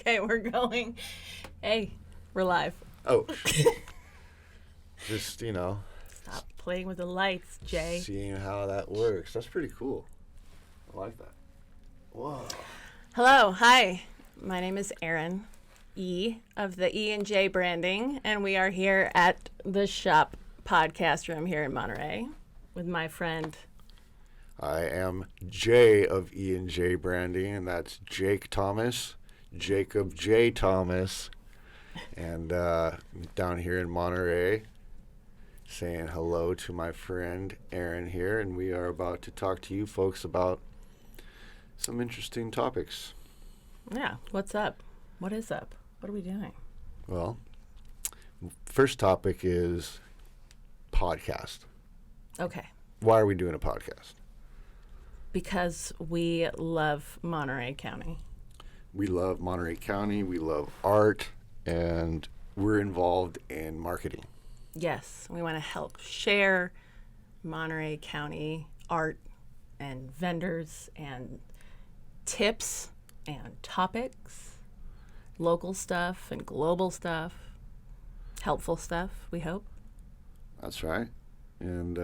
Okay, we're going. Hey, we're live. Oh. Just, Stop playing with the lights, Jay. seeing how that works. That's pretty cool. I like that. Whoa. Hello, hi. My name is Erin E of the E&J Branding, and we are here at the shop podcast room here in Monterey with my friend. I am Jay of E&J Branding, and that's Jake Thomas, Jacob J. Thomas, and down here in Monterey, saying hello to my friend Erin here, and we are about to talk to you folks about some interesting topics. Yeah, what's up? What is up? What are we doing? Well, first topic is podcast. Okay. Why are we doing a podcast? Because we love Monterey County. We love Monterey County, we love art, and we're involved in marketing. Yes, we want to help share Monterey County art and vendors and tips and topics, local stuff and global stuff, helpful stuff, we hope. That's right. And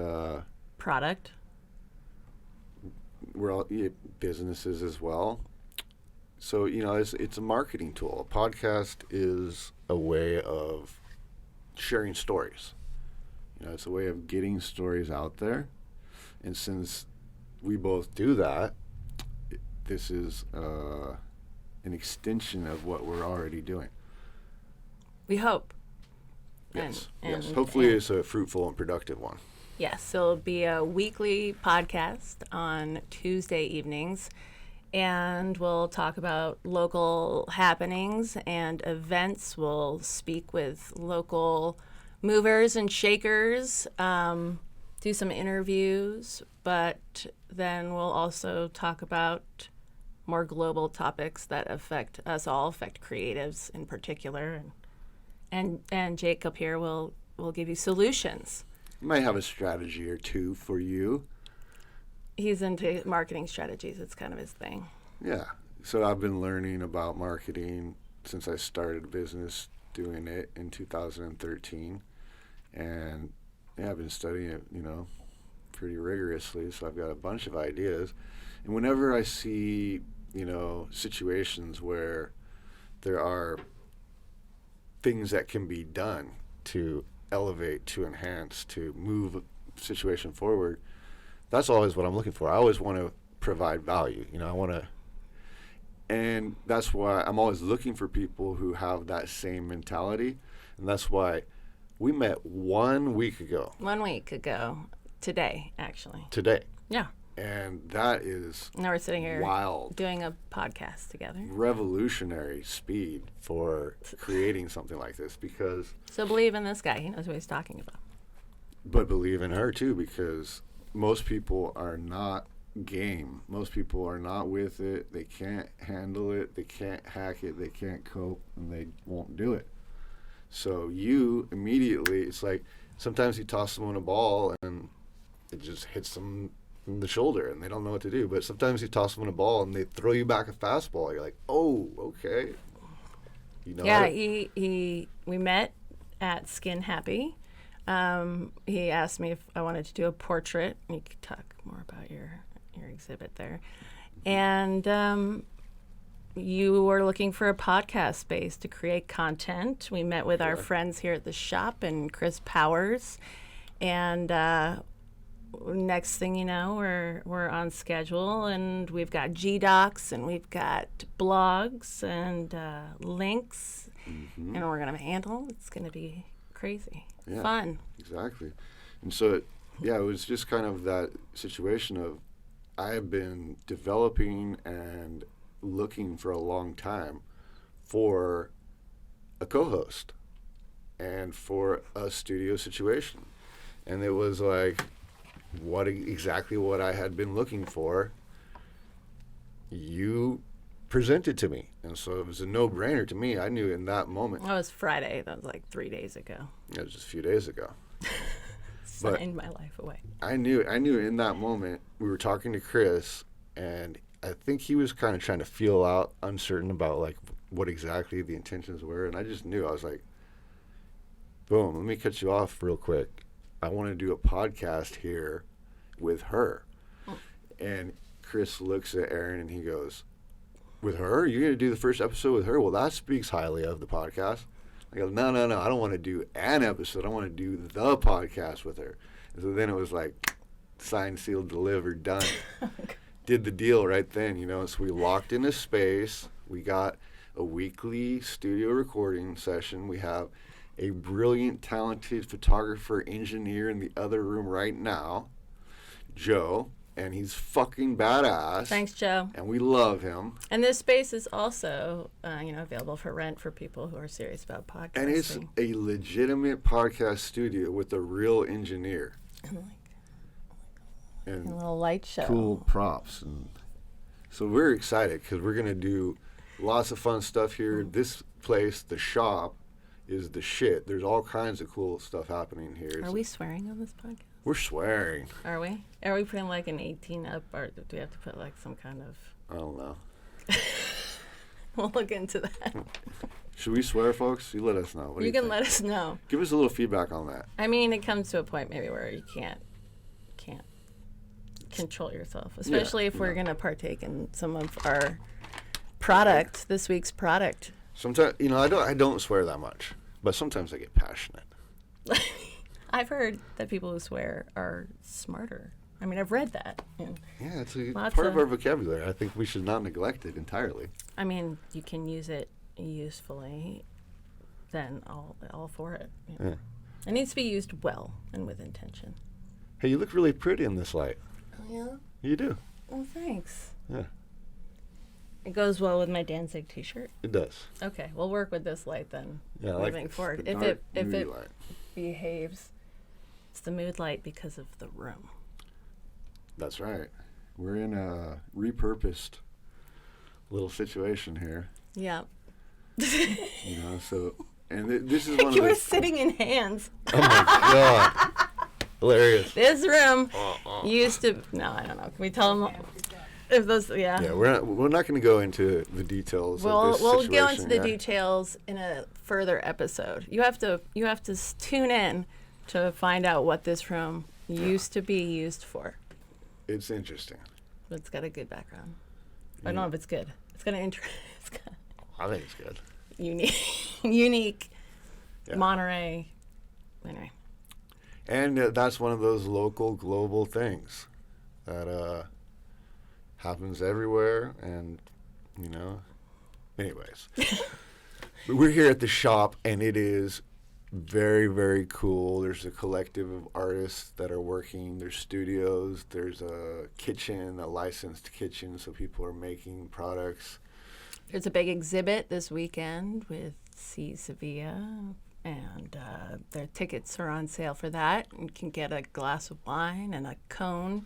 Product. we're all businesses as well. So, it's a marketing tool. A podcast is a way of sharing stories. It's a way of getting stories out there. And since we both do that, this is an extension of what we're already doing. We hope. Yes. And- Yes. Hopefully and- it's a fruitful and productive one. Yes, so it'll be a weekly podcast on Tuesday evenings, and we'll talk about local happenings and events. We'll speak with local movers and shakers, do some interviews, but then we'll also talk about more global topics that affect us all, affect creatives in particular, and Jacob here will give you solutions. You might have a strategy or two for you. He's into marketing strategies. It's kind of his thing. Yeah. So I've been learning about marketing since I started a business doing it in 2013. And I've been studying it, pretty rigorously. So I've got a bunch of ideas. And whenever I see, situations where there are things that can be done to elevate, to enhance, to move a situation forward, that's always what I'm looking for. I always want to provide value. And that's why I'm always looking for people who have that same mentality. And that's why we met 1 week ago. 1 week ago. Today, actually. Today. Yeah. And that is Now we're sitting here wild. doing a podcast together. Revolutionary speed for creating something like this, because So believe in this guy. He knows what he's talking about. but believe in her too, because most people are not game. Most people are not with it. They can't handle it. They can't hack it. They can't cope, and they won't do it. So you immediately, it's like sometimes you toss someone a ball and it just hits them in the shoulder and they don't know what to do. But sometimes you toss someone a ball and they throw you back a fastball. You're like, oh, okay. Yeah, we met at Skin Happy. He asked me if I wanted to do a portrait. You could talk more about your exhibit there. And you were looking for a podcast space to create content. We met with our friends here at the shop and Chris Powers. And next thing you know, we're on schedule, and we've got G-Docs, and we've got blogs and links, and we're going to handle. It's going to be crazy. Yeah, fun. Exactly. And so, it was just kind of that situation of I have been developing and looking for a long time for a co-host and for a studio situation. And it was like exactly what I had been looking for, you presented to me. And so it was a no-brainer to me. I knew in that moment. That was Friday. That was like 3 days ago. It was just a few days ago. Signed my life away. I knew in that moment. We were talking to Chris, and I think he was kind of trying to feel out, uncertain about like what exactly the intentions were, and I just knew. I was like, boom, let me cut you off real quick. I want to do a podcast here with her. And Chris looks at Erin and he goes, with her? You're going to do the first episode with her? Well, that speaks highly of the podcast. I go, no. I don't want to do an episode. I want to do the podcast with her. And so then it was like, signed, sealed, delivered, done. Did the deal right then, you know. So we locked in a space. We got a weekly studio recording session. We have a brilliant, talented photographer, engineer in the other room right now, Joe, and he's fucking badass. Thanks, Joe. And we love him. And this space is also, available for rent for people who are serious about podcasting. And it's a legitimate podcast studio with a real engineer. And a little light show. Cool props. And so we're excited because we're going to do lots of fun stuff here. This place, the shop, is the shit. There's all kinds of cool stuff happening here. Are we swearing on this podcast? We're swearing. Are we? Are we putting like an 18 up, or do we have to put like some kind of... I don't know. We'll look into that. Should we swear, folks? You let us know. You can let us know. Give us a little feedback on that. I mean, it comes to a point maybe where you can't control yourself, especially if we're going to partake in some of our product, this week's product. Sometimes, I don't swear that much, but sometimes I get passionate. I've heard that people who swear are smarter. I mean, I've read that. Yeah, it's a part of our vocabulary. I think we should not neglect it entirely. I mean, you can use it usefully, then all for it. Yeah. It needs to be used well and with intention. Hey, you look really pretty in this light. Oh, yeah? You do. Oh, thanks. Yeah. It goes well with my Danzig t-shirt. It does. Okay, we'll work with this light then. Yeah, moving forward. If it behaves, it's the mood light because of the room. That's right. We're in a repurposed little situation here. Yeah. So, and this is one you of were sitting in hands. Oh my God. Hilarious. This room used to. No, I don't know. Can we tell them if those? Yeah. Yeah, we're not going to go into the details. We'll go into the details in a further episode. You have to tune in to find out what this room used to be used for. It's interesting. It's got a good background. I don't know if it's good. It's got an I think it's good. Unique. Yeah. Monterey. Anyway. And that's one of those local, global things that happens everywhere. And, anyways. We're here at the shop, and it is very, very cool. There's a collective of artists that are working. There's studios. There's a kitchen, a licensed kitchen, so people are making products. There's a big exhibit this weekend with C. Sevilla, and their tickets are on sale for that. You can get a glass of wine and a cone,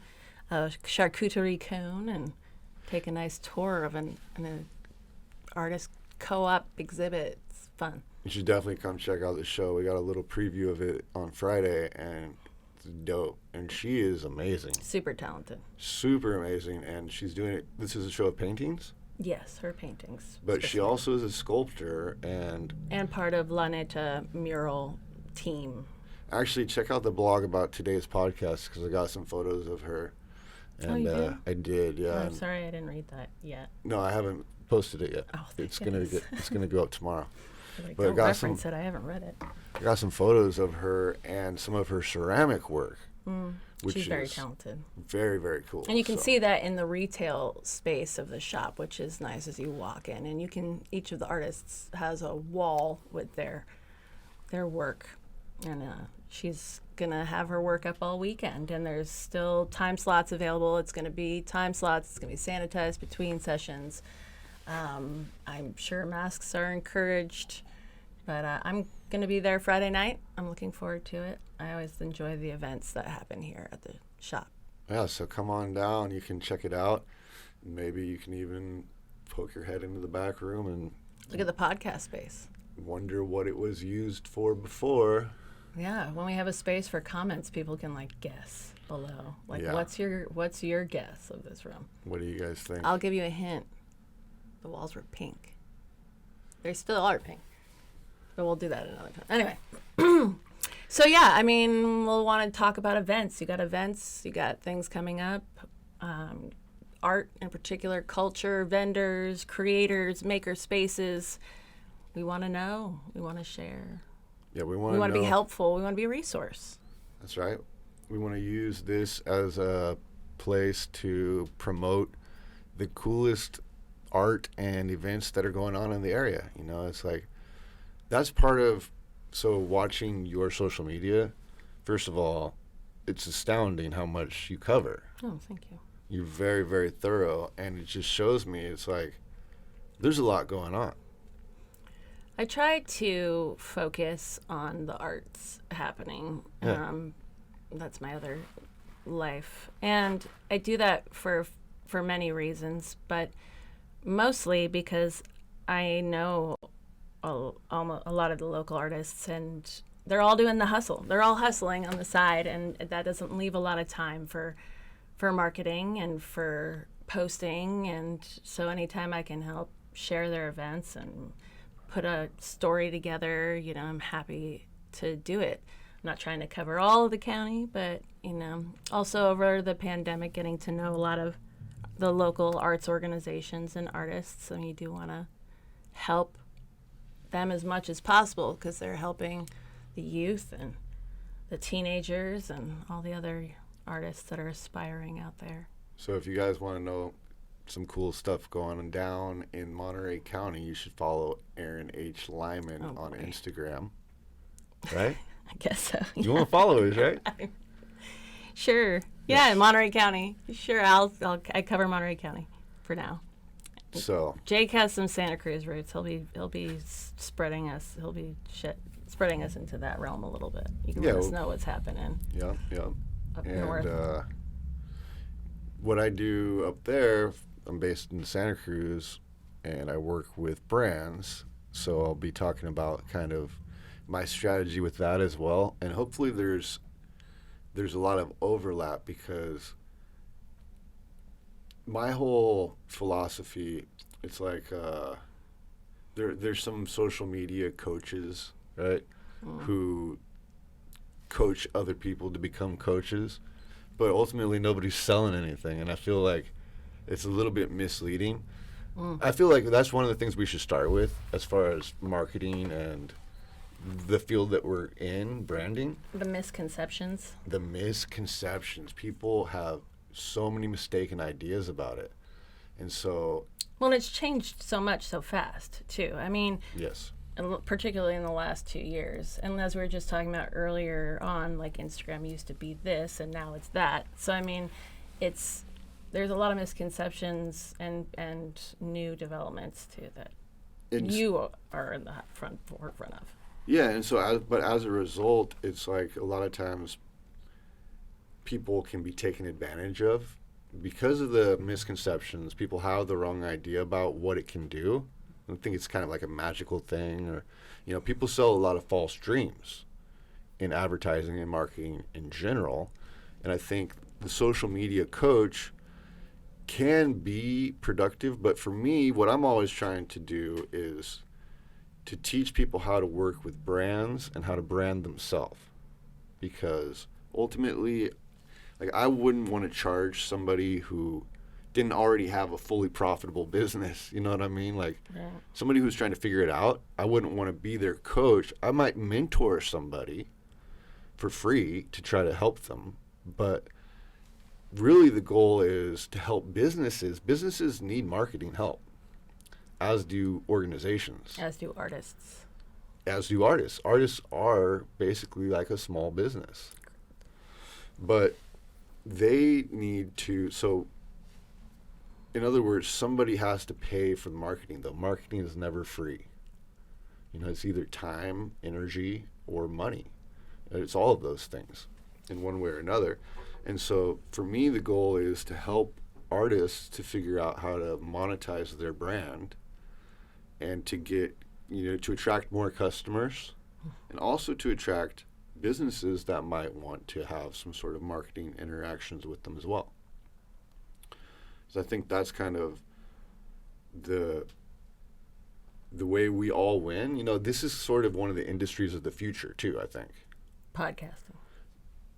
a charcuterie cone, and take a nice tour of an artist co-op exhibit. It's fun. You should definitely come check out the show. We got a little preview of it on Friday, and it's dope. And she is amazing. Super talented. Super amazing. And she's doing it. This is a show of paintings? Yes, her paintings. But she also is a sculptor and part of La Neta mural team. Actually, check out the blog about today's podcast because I got some photos of her. And you did? I did, yeah. I'm sorry I didn't read that yet. No, I haven't posted it yet. Oh, it's gonna go up tomorrow. But don't reference it. I haven't read it. I got some photos of her and some of her ceramic work. Which She's very talented. Very, very cool. And you can see that in the retail space of the shop, which is nice as you walk in. And each of the artists has a wall with their work. And she's going to have her work up all weekend. And there's still time slots available. It's going to be time slots. It's going to be sanitized between sessions. I'm sure masks are encouraged. But I'm going to be there Friday night. I'm looking forward to it. I always enjoy the events that happen here at the shop. Yeah, so come on down. You can check it out. Maybe you can even poke your head into the back room and look at the podcast space. Wonder what it was used for before. Yeah, when we have a space for comments, people can guess below. What's your guess of this room? What do you guys think? I'll give you a hint. The walls were pink. They still are pink. But we'll do that another time. Anyway. So, yeah, I mean, we'll want to talk about events. You got events. You got things coming up. Art in particular, culture, vendors, creators, maker spaces. We want to know. We want to share. Yeah, we want to be helpful. We want to be a resource. That's right. We want to use this as a place to promote the coolest art and events that are going on in the area. You know, it's like, that's part of, so watching your social media, first of all, it's astounding how much you cover. Oh, thank you. You're very, very thorough, and it just shows me, it's like, there's a lot going on. I try to focus on the arts happening. Yeah. That's my other life. And I do that for many reasons, but mostly because I know a lot of the local artists, and they're all doing the hustle. They're all hustling on the side, and that doesn't leave a lot of time for marketing and for posting. And so anytime I can help share their events and put a story together, you know, I'm happy to do it. I'm not trying to cover all of the county, but, you know, also over the pandemic, getting to know a lot of the local arts organizations and artists. And you do want to help them as much as possible, because they're helping the youth and the teenagers and all the other artists that are aspiring out there. So if you guys want to know some cool stuff going down in Monterey County, you should follow Erin H. Lyman on Instagram. Right? I guess so. You want to follow us, right? Sure. Yeah, in Monterey County. Sure, I cover Monterey County for now. So Jake has some Santa Cruz roots. He'll be spreading us. Spreading us into that realm a little bit. You can let us know what's happening. Yeah. Up And north. what I do up there, I'm based in Santa Cruz, and I work with brands. So I'll be talking about kind of my strategy with that as well. And hopefully there's a lot of overlap, because my whole philosophy, it's like there's some social media coaches, right, who coach other people to become coaches, but ultimately nobody's selling anything, and I feel like it's a little bit misleading. I feel like that's one of the things we should start with as far as marketing and the field that we're in, branding. The misconceptions. People have so many mistaken ideas about it. And so... Well, it's changed so much so fast, too. I mean... Yes. Particularly in the last 2 years. And as we were just talking about earlier on, like Instagram used to be this and now it's that. So, I mean, there's a lot of misconceptions and new developments, too, that you are in the forefront of. Yeah, and so, as a result, it's like a lot of times people can be taken advantage of because of the misconceptions. People have the wrong idea about what it can do. I think it's kind of like a magical thing, or, you know, people sell a lot of false dreams in advertising and marketing in general. And I think the social media coach can be productive, but for me, what I'm always trying to do is to teach people how to work with brands and how to brand themselves, because ultimately, like, I wouldn't want to charge somebody who didn't already have a fully profitable business. You know what I mean? Like, somebody who's trying to figure it out, I wouldn't want to be their coach. I might mentor somebody for free to try to help them, but really the goal is to help businesses. Businesses need marketing help, as do organizations. As do artists. Artists are basically like a small business. But they need to, so in other words, somebody has to pay for the marketing, though. Marketing is never free. You know, it's either time, energy, or money. It's all of those things in one way or another. And so for me, the goal is to help artists to figure out how to monetize their brand and to get, you know, to attract more customers, and also to attract businesses that might want to have some sort of marketing interactions with them as well. So I think that's kind of the the way we all win, this is sort of one of the industries of the future too, I think.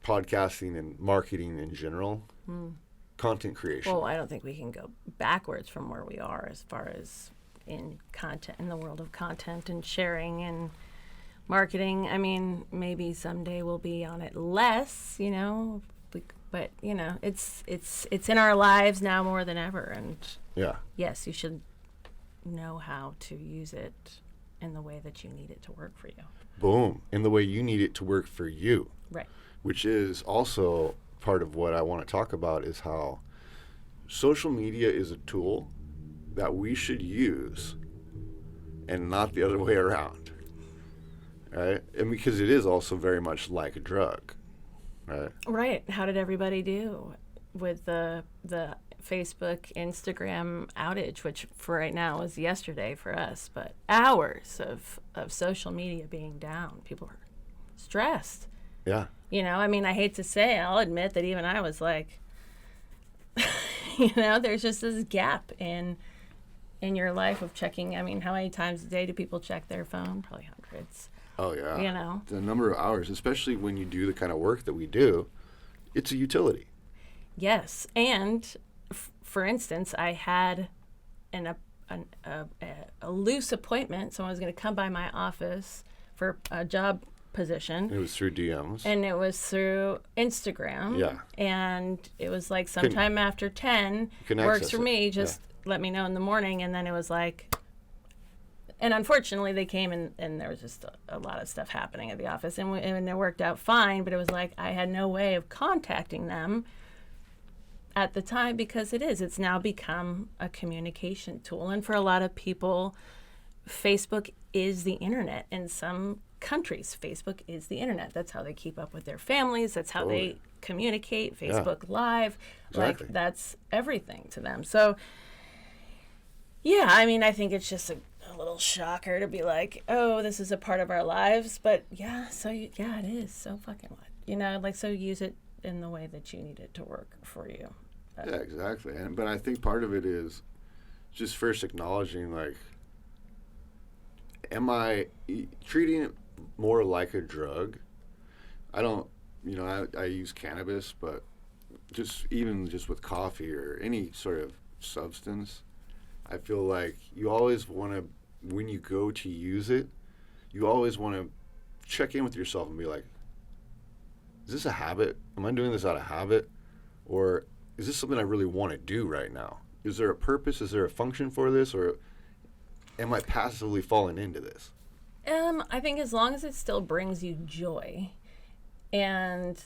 Podcasting and marketing in general. Content creation. Well, I don't think we can go backwards from where we are as far as in content, in the world of content and sharing and marketing. I mean, maybe someday we'll be on it less, but it's in our lives now more than ever. And yes, you should know how to use it in the way that you need it to work for you. Boom. In the way you need it to work for you. Right. Which is also part of what I want to talk about, is how social media is a tool that we should use and not the other way around. Right? And because it is also very much like a drug. Right. Right. How did everybody do with the Facebook, Instagram outage, which for right now was yesterday for us, but hours of social media being down. People were stressed. Yeah. I mean, I hate to say, I'll admit that even I was like, there's just this gap in your life of checking. I mean, how many times a day do people check their phone? Probably hundreds. Oh, yeah. The number of hours, especially when you do the kind of work that we do, it's a utility. Yes. And for instance, I had a loose appointment. Someone was going to come by my office for a job position. It was through DMs. And it was through Instagram. Yeah. And it was like sometime after 10 works for me. Just let me know in the morning. And then it was like, and unfortunately they came and there was just a lot of stuff happening at the office. And it worked out fine. But it was like I had no way of contacting them at the time, because it's now become a communication tool. And for a lot of people, Facebook is the internet. In some countries, Facebook is the internet. That's how they keep up with their families. That's how they communicate. Facebook Live. Exactly. Like, that's everything to them. So, yeah, I mean, I think it's just a little shocker to be like, oh, this is a part of our lives. But, yeah, it is. So fucking what? So use it in the way that you need it to work for you. Yeah, exactly. But I think part of it is just first acknowledging, like, am I treating it more like a drug? I don't, I use cannabis, but just with coffee or any sort of substance, I feel like you always want to, when you go to use it, you always want to check in with yourself and be like, is this a habit? Am I doing this out of habit? Or is this something I really want to do right now? Is there a purpose? Is there a function for this? Or am I passively falling into this? I think as long as it still brings you joy. And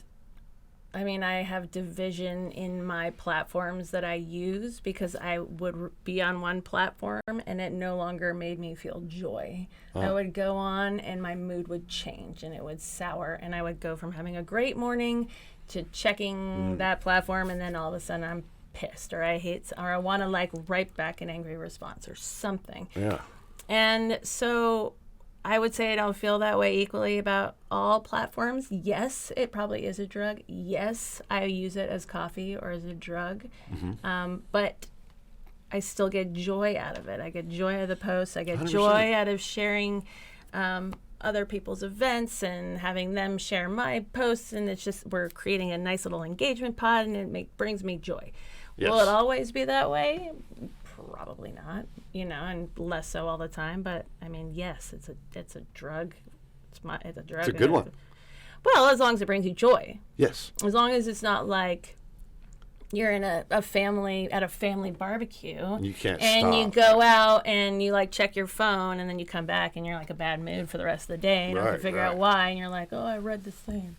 I mean, I have division in my platforms that I use, because I would be on one platform and it no longer made me feel joy. I would go on and my mood would change and it would sour, and I would go from having a great morning to checking that platform, and then all of a sudden I'm pissed, or I want to like write back an angry response or something. Yeah. And so I would say I don't feel that way equally about all platforms. Yes, it probably is a drug. Yes, I use it as coffee or as a drug. But I still get joy out of it. I get joy out of the posts. I get 100%. Joy out of sharing other people's events and having them share my posts. And it's just, we're creating a nice little engagement pod, and it brings me joy. Yes. Will it always be that way? Probably not, and less so all the time. But I mean, yes, it's a drug. It's a drug. It's a good one. Well, as long as it brings you joy. Yes. As long as it's not like you're in a family barbecue. You can't and stop. You go out and you like check your phone, and then you come back and you're like a bad mood for the rest of the day, and you have to figure out why, and you're like, oh, I read this thing.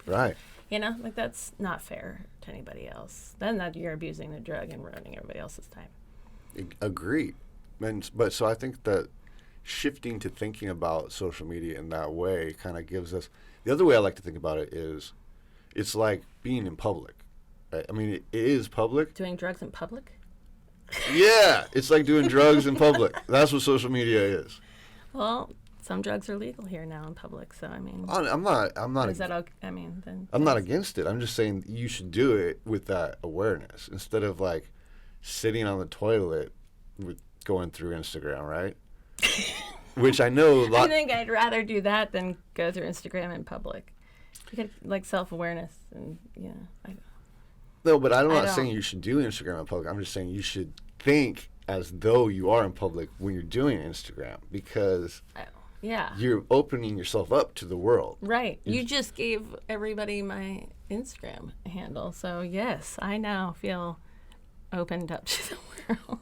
Right. Like that's not fair to anybody else. Then that you're abusing the drug and ruining everybody else's time. Agreed. But so I think that shifting to thinking about social media in that way kind of gives us, the other way I like to think about it is, it's like being in public. Right? I mean, it is public. Doing drugs in public? Yeah, it's like doing drugs in public. That's what social media is. Well, some drugs are legal here now in public, so I mean, I'm not. Is that okay? I mean, then I'm not against it. I'm just saying you should do it with that awareness instead of like sitting on the toilet with going through Instagram, right? Which I know a lot. I think I'd rather do that than go through Instagram in public. You get like self-awareness and No, but I'm not saying you should do Instagram in public. I'm just saying you should think as though you are in public when you're doing Instagram, because you're opening yourself up to the world. Right. You just gave everybody my Instagram handle. So, yes, I now feel opened up to the world.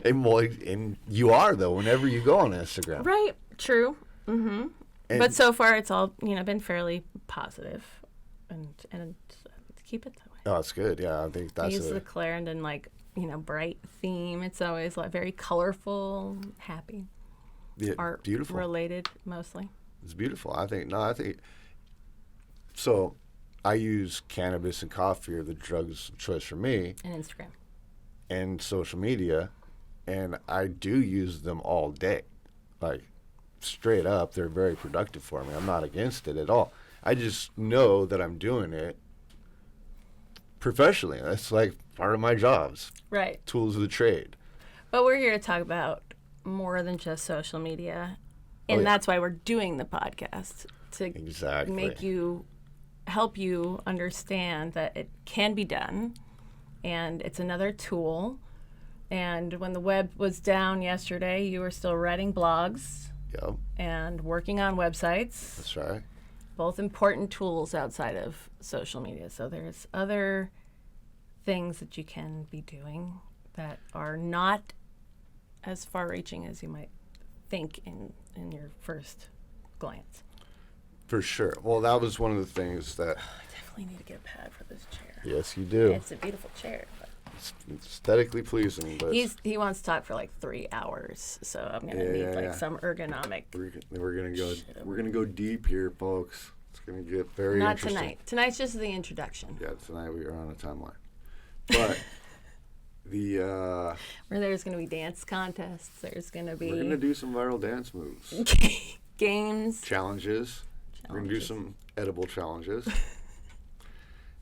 And you are, though, whenever you go on Instagram. Right. True. Mm-hmm. But so far, it's all, been fairly positive, and keep it that way. Oh, that's good. Yeah, I think that's I use the Clarendon, bright theme. It's always very colorful, happy. Yeah, art beautiful. Related, mostly. It's beautiful. I think so. I use cannabis and coffee are the drugs of choice for me. And Instagram. And social media. And I do use them all day. Like, straight up, they're very productive for me. I'm not against it at all. I just know that I'm doing it professionally. That's like part of my jobs. Right. Tools of the trade. But we're here to talk about more than just social media. And that's why we're doing the podcast. To help you understand that it can be done. And it's another tool. And when the web was down yesterday, you were still writing blogs. Yep. And working on websites. That's right. Both important tools outside of social media. So there's other things that you can be doing that are not as far-reaching as you might think in your first glance. For sure. Well, that was one of the things that... I definitely need to get a pad for this chair. Yes, you do. It's a beautiful chair. It's aesthetically pleasing, but... He wants to talk for 3 hours, so I'm going to need some ergonomic... We're gonna go deep here, folks. It's going to get very interesting. Not tonight. Tonight's just the introduction. Yeah, tonight we are on a timeline. But where there's going to be dance contests, there's going to be... We're going to do some viral dance moves. Games. Challenges. We're going to do some edible challenges.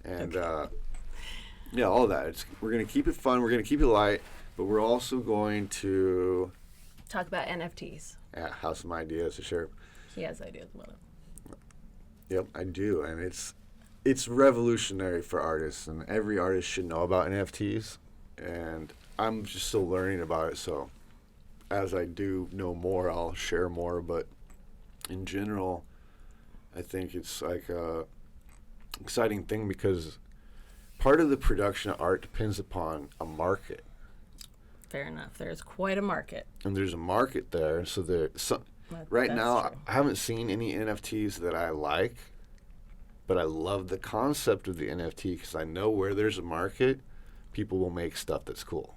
And, all that. We're going to keep it fun. We're going to keep it light. But we're also going to... talk about NFTs. Yeah, have some ideas to share. He has ideas about it. Yep, I do. And it's revolutionary for artists. And every artist should know about NFTs. And I'm just still learning about it. So as I do know more, I'll share more. But in general... I think it's like a exciting thing because part of the production of art depends upon a market. Fair enough. There's quite a market. And there's a market there. So right now, true. I haven't seen any NFTs that I like, but I love the concept of the NFT because I know where there's a market, people will make stuff that's cool.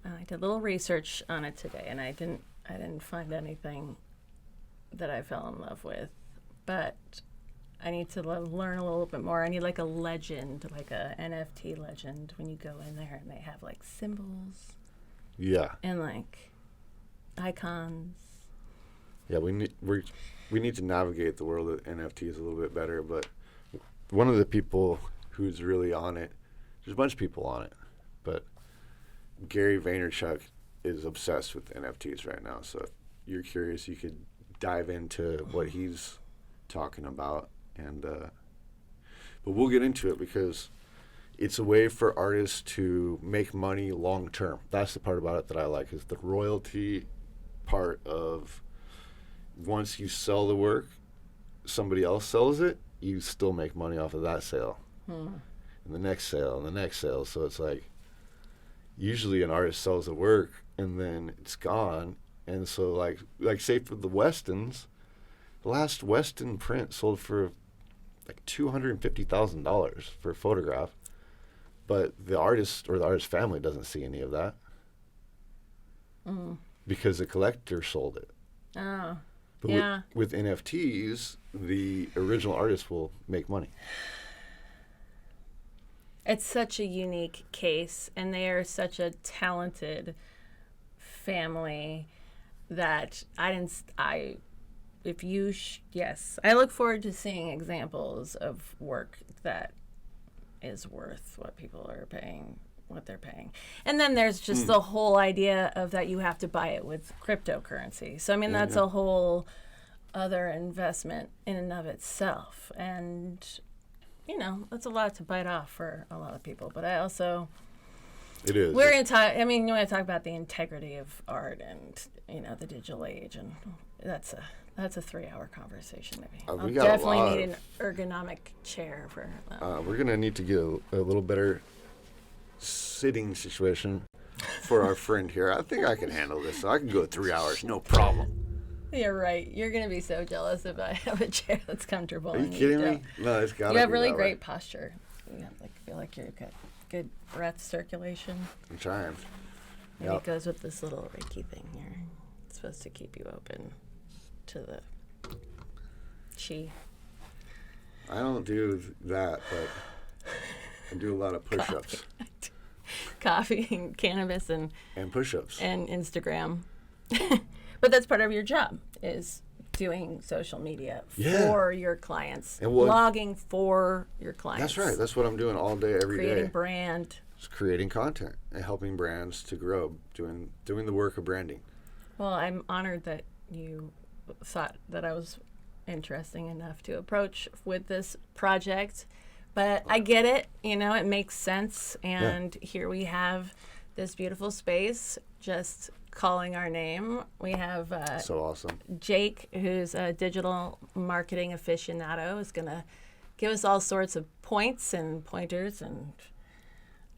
I did a little research on it today, and I didn't find anything that I fell in love with. But I need to learn a little bit more. I need a legend, like a NFT legend when you go in there and they have symbols. Yeah. And icons. Yeah, we need to navigate the world of NFTs a little bit better. But one of the people who's really on it, there's a bunch of people on it, but Gary Vaynerchuk is obsessed with NFTs right now. So if you're curious, you could dive into what he's talking about, and but we'll get into it because it's a way for artists to make money long term. That's the part about it that I like, is the royalty part of once you sell the work, somebody else sells it, you still make money off of that sale. And the next sale and the next sale. So it's usually an artist sells the work and then it's gone. And so like say for the Westons, the last Weston print sold for $250,000 for a photograph, but the artist or the artist family doesn't see any of that because the collector sold it. Oh, but yeah. With NFTs, the original artist will make money. It's such a unique case, and they are such a talented family that I look forward to seeing examples of work that is worth what people are paying what they're paying. And then there's just the whole idea of that you have to buy it with cryptocurrency. So, I mean, that's a whole other investment in and of itself. And, you know, that's a lot to bite off for a lot of people. But I also... It is. We're going to talk, I mean, you want to talk about the integrity of art and, you know, the digital age. And that's a 3-hour conversation, maybe. I'll definitely need an ergonomic chair for that. We're going to need to get a little better sitting situation for our friend here. I think I can handle this. So I can go 3 hours, no problem. You're right. You're going to be so jealous if I have a chair that's comfortable. Are you kidding me? No, it's got to be. You have really great posture. You feel like you've got good breath circulation. I'm trying. Maybe it goes with this little Reiki thing here. It's supposed to keep you open to the chi. I don't do that, but I do a lot of push-ups. Coffee and cannabis and push-ups. And Instagram. But that's part of your job, is doing social media for your clients, and blogging for your clients. That's right. That's what I'm doing all day, every day. Creating brand. Just creating content and helping brands to grow, doing the work of branding. Well, I'm honored that you thought that I was interesting enough to approach with this project. But I get it. You know, it makes sense. And here we have this beautiful space just calling our name. We have so awesome. Jake, who's a digital marketing aficionado, is going to give us all sorts of points and pointers, and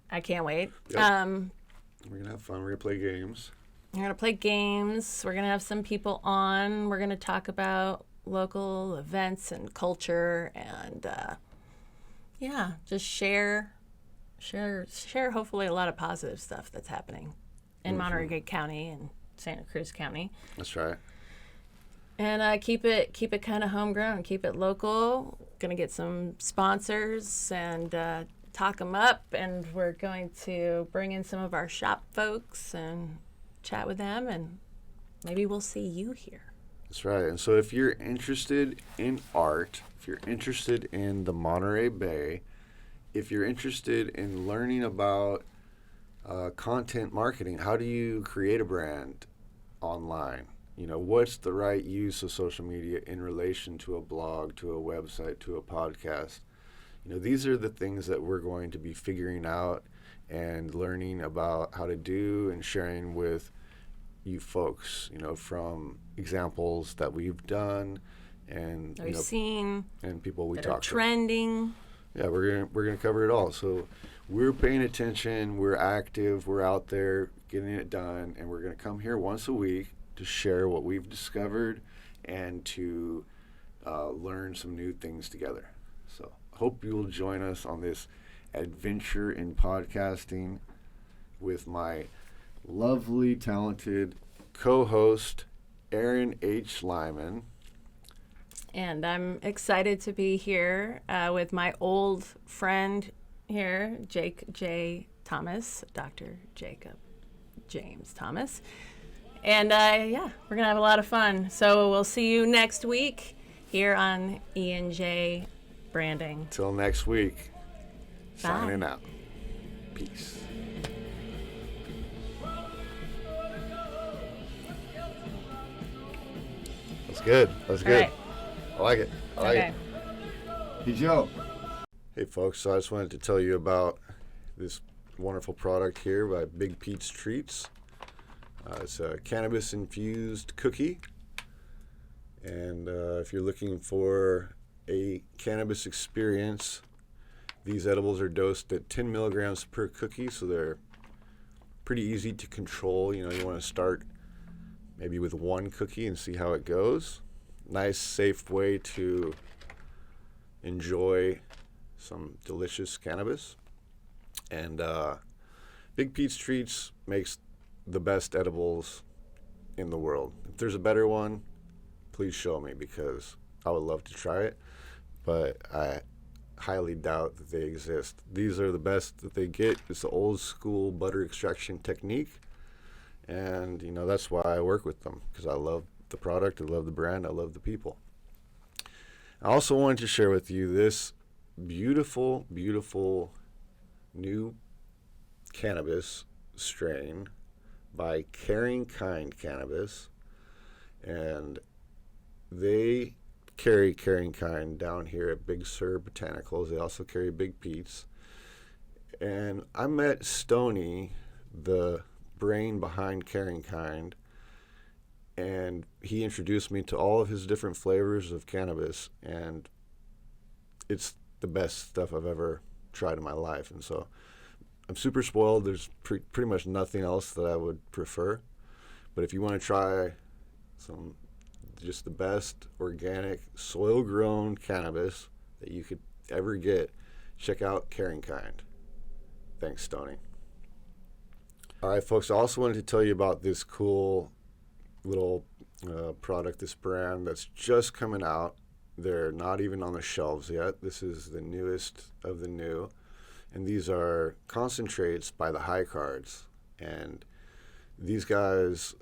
I can't wait. Yep. We're going to have fun. We're going to play games. We're going to play games. We're going to have some people on. We're going to talk about local events and culture, and just share hopefully a lot of positive stuff that's happening in Monterey County and Santa Cruz County. That's right. And keep it kind of homegrown, keep it local. Gonna get some sponsors and talk them up, and we're going to bring in some of our shop folks and chat with them, and maybe we'll see you here. That's right. And so if you're interested in art, if you're interested in the Monterey Bay, if you're interested in learning about content marketing, how do you create a brand online? You know, what's the right use of social media in relation to a blog, to a website, to a podcast? You know, these are the things that we're going to be figuring out and learning about how to do and sharing with you folks, you know, from examples that we've done and we've seen and people we that talk are trending. To. Yeah, we're gonna cover it all. So we're paying attention, we're active, we're out there getting it done, and we're gonna come here once a week to share what we've discovered and to learn some new things together. So hope you'll join us on this adventure in podcasting with my lovely, talented co-host, Erin H. Lyman. And I'm excited to be here with my old friend here, Jake J. Thomas, Dr. Jacob James Thomas. And we're going to have a lot of fun. So we'll see you next week here on E&J Branding. Till next week. Bye. Signing out. Peace. That's good. That's good. Right. I like it. I like it. Hey, Joe. Hey, folks. So I just wanted to tell you about this wonderful product here by Big Pete's Treats. It's a cannabis-infused cookie. And if you're looking for a cannabis experience, these edibles are dosed at 10 milligrams per cookie, so they're pretty easy to control. You know, you want to start maybe with one cookie and see how it goes. Nice, safe way to enjoy some delicious cannabis. And Big Pete's Treats makes the best edibles in the world. If there's a better one, please show me, because I would love to try it, but I highly doubt that they exist. These are the best that they get. It's the old school butter extraction technique, and you know, that's why I work with them, because I love the product, I love the brand, I love the people. I also wanted to share with you this beautiful, beautiful new cannabis strain by Caring Kind Cannabis, and they carry Caring Kind down here at Big Sur Botanicals. They also carry Big Pete's. And I met Stoney, the brain behind Caring Kind, and he introduced me to all of his different flavors of cannabis, and it's the best stuff I've ever tried in my life. And so I'm super spoiled. There's pretty much nothing else that I would prefer. But if you want to try just the best organic soil-grown cannabis that you could ever get, check out Caring Kind. Thanks, Stoney. All right, folks, I also wanted to tell you about this cool little product, this brand that's just coming out. They're not even on the shelves yet. This is the newest of the new. And these are concentrates by the High Cards. And these guys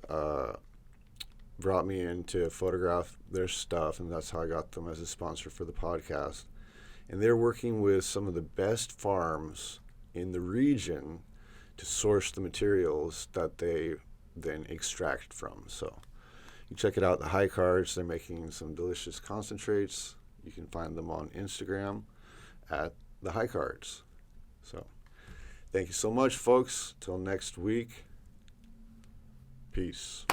brought me in to photograph their stuff, and that's how I got them as a sponsor for the podcast. And they're working with some of the best farms in the region to source the materials that they then extract from. So you check it out, the High Cards. They're making some delicious concentrates. You can find them on Instagram at the High Cards. So thank you so much, folks. Till next week. Peace.